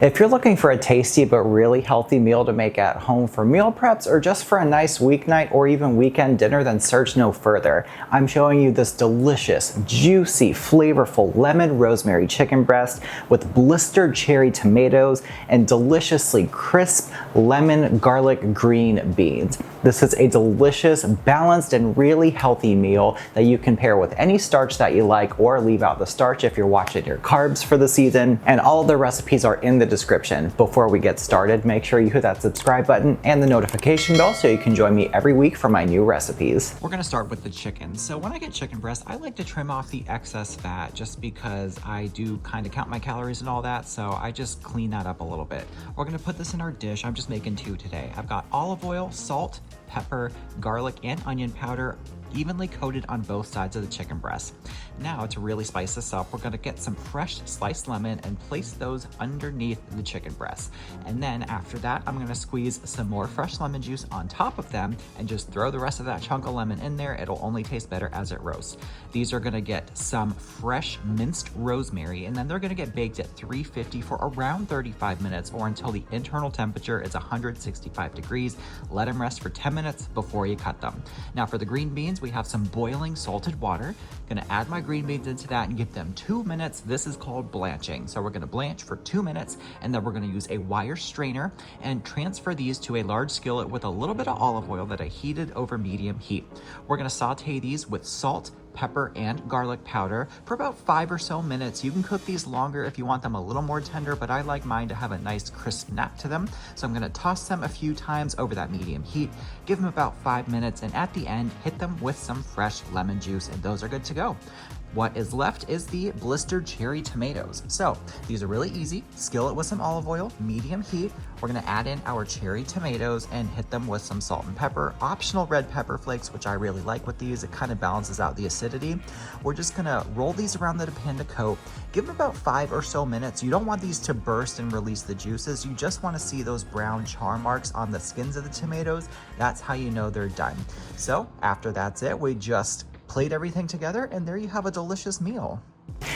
If you're looking for a tasty but really healthy meal to make at home for meal preps or just for a nice weeknight or even weekend dinner, then search no further. I'm showing you this delicious, juicy, flavorful lemon rosemary chicken breast with blistered cherry tomatoes and deliciously crisp lemon garlic green beans. This is a delicious, balanced, and really healthy meal that you can pair with any starch that you like or leave out the starch if you're watching your carbs for the season. And all of the recipes are in the description. Before we get started, make sure you hit that subscribe button and the notification bell so you can join me every week for my new recipes. We're gonna start with the chicken. So when I get chicken breast, I like to trim off the excess fat just because I do kind of count my calories and all that, so I just clean that up a little bit. We're gonna put this in our dish. I'm just making two today. I've got olive oil, salt, pepper, garlic, and onion powder evenly coated on both sides of the chicken breast. Now to really spice this up, we're gonna get some fresh sliced lemon and place those underneath the chicken breast. And then after that, I'm gonna squeeze some more fresh lemon juice on top of them and just throw the rest of that chunk of lemon in there. It'll only taste better as it roasts. These are gonna get some fresh minced rosemary, and then they're gonna get baked at 350 for around 35 minutes or until the internal temperature is 165 degrees. Let them rest for 10 minutes before you cut them. Now for the green beans, we have some boiling salted water. Gonna add my green beans into that and give them 2 minutes. This is called blanching. So we're gonna blanch for 2 minutes, and then we're gonna use a wire strainer and transfer these to a large skillet with a little bit of olive oil that I heated over medium heat. We're gonna saute these with salt, pepper, and garlic powder for about 5 or so minutes. You can cook these longer if you want them a little more tender, but I like mine to have a nice crisp nap to them. So I'm gonna toss them a few times over that medium heat, give them about 5 minutes, and at the end, hit them with some fresh lemon juice, and those are good to go. What is left is the blistered cherry tomatoes. So these are really easy. Skillet with some olive oil, medium heat. We're gonna add in our cherry tomatoes and hit them with some salt and pepper, optional red pepper flakes, which I really like with these. It kind of balances out the acidity. We're just gonna roll these around the pan to coat. Give them about 5 or so minutes. You don't want these to burst and release the juices. You just wanna see those brown char marks on the skins of the tomatoes. That's how you know they're done. So after that's it, we just plate everything together, and there you have a delicious meal.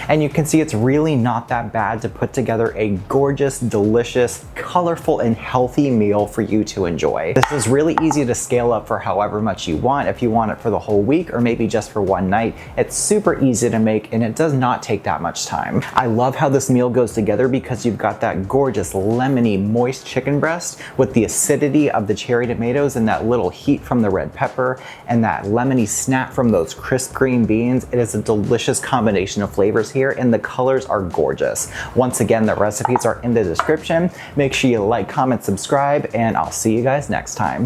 And you can see it's really not that bad to put together a gorgeous, delicious, colorful, and healthy meal for you to enjoy. This is really easy to scale up for however much you want. If you want it for the whole week or maybe just for one night, it's super easy to make and it does not take that much time. I love how this meal goes together because you've got that gorgeous, lemony, moist chicken breast with the acidity of the cherry tomatoes and that little heat from the red pepper and that lemony snap from those crisp green beans. It is a delicious combination of flavors here, and the colors are gorgeous. Once again, the recipes are in the description. Make sure you like, comment, subscribe, and I'll see you guys next time.